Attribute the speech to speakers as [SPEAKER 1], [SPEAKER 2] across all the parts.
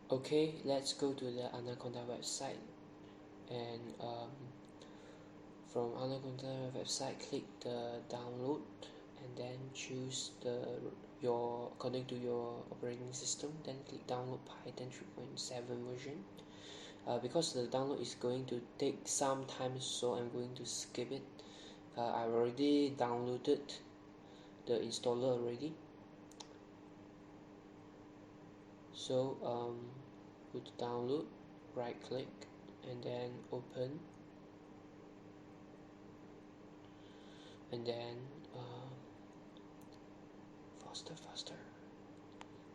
[SPEAKER 1] Okay, let's go to the Anaconda website, and from Anaconda website click the download and then choose your according to your operating system, then click download Python 3.7 version. Because the download is going to take some time, so I'm going to skip it. I already downloaded the installer already, so go to download, right click and then open, and then faster.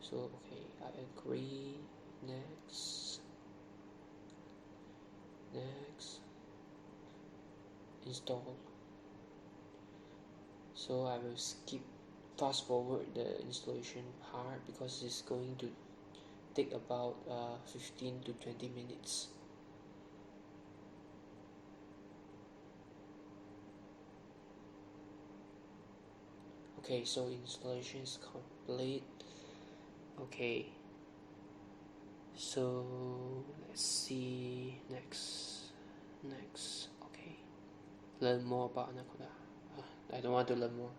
[SPEAKER 1] So okay, I agree. Next, install. So I will fast forward the installation part because it's going to take about 15 to 20 minutes. Okay, so installation is complete. Okay, so let's see next. Okay, learn more about Anaconda. I don't want to learn more.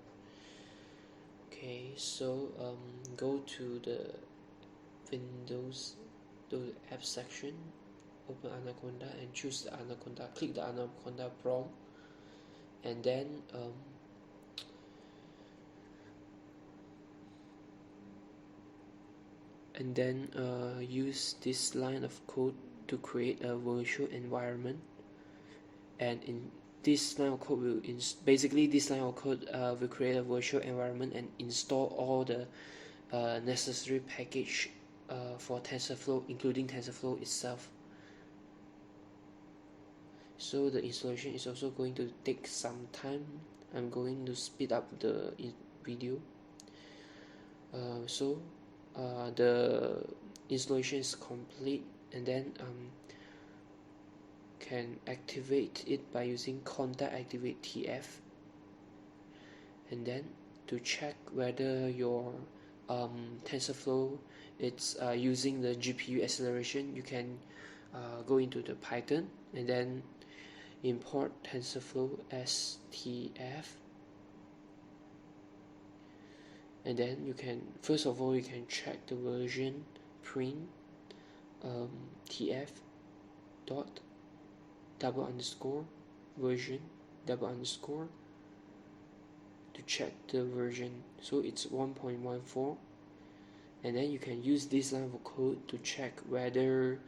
[SPEAKER 1] Okay, so go to the Windows, to the app section, open Anaconda and choose the Anaconda. Click the Anaconda prompt, and then use this line of code to create a virtual environment. And in this line of code will will create a virtual environment and install all the necessary package for TensorFlow, including TensorFlow itself. So the installation is also going to take some time. I'm going to speed up the video. The installation is complete, and then can activate it by using conda activate tf, and then to check whether your TensorFlow it's using the GPU acceleration, you can go into the Python and then import TensorFlow as tf, and then you can first of all you can check the version, print tf dot double underscore version double underscore to check the version. So it's 1.14, and then you can use this line of code to check whether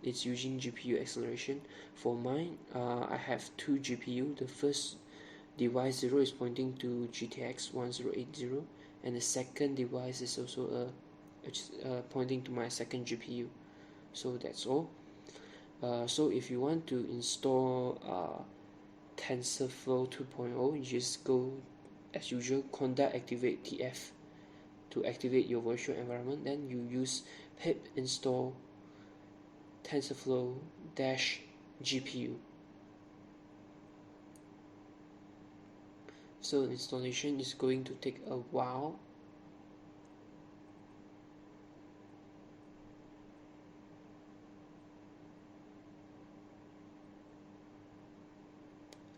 [SPEAKER 1] it's using GPU acceleration. For mine, I have two GPU. The first device 0 is pointing to GTX 1080, and the second device is also pointing to my second GPU. So that's all. So if you want to install TensorFlow 2.0, you just go as usual conda activate tf to activate your virtual environment. Then you use pip install TensorFlow-GPU. So installation is going to take a while.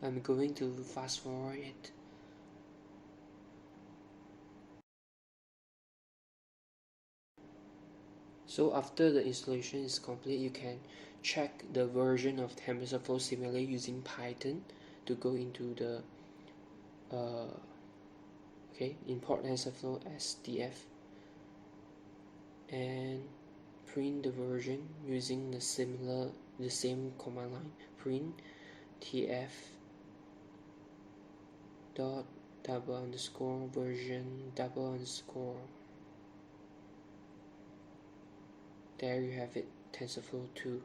[SPEAKER 1] I'm going to fast forward it. So after the installation is complete, you can check the version of TensorFlow simulator using Python to go into the import TensorFlow as tf and print the version using the same command line, print tf dot double underscore version double underscore. There you have it, TensorFlow 2.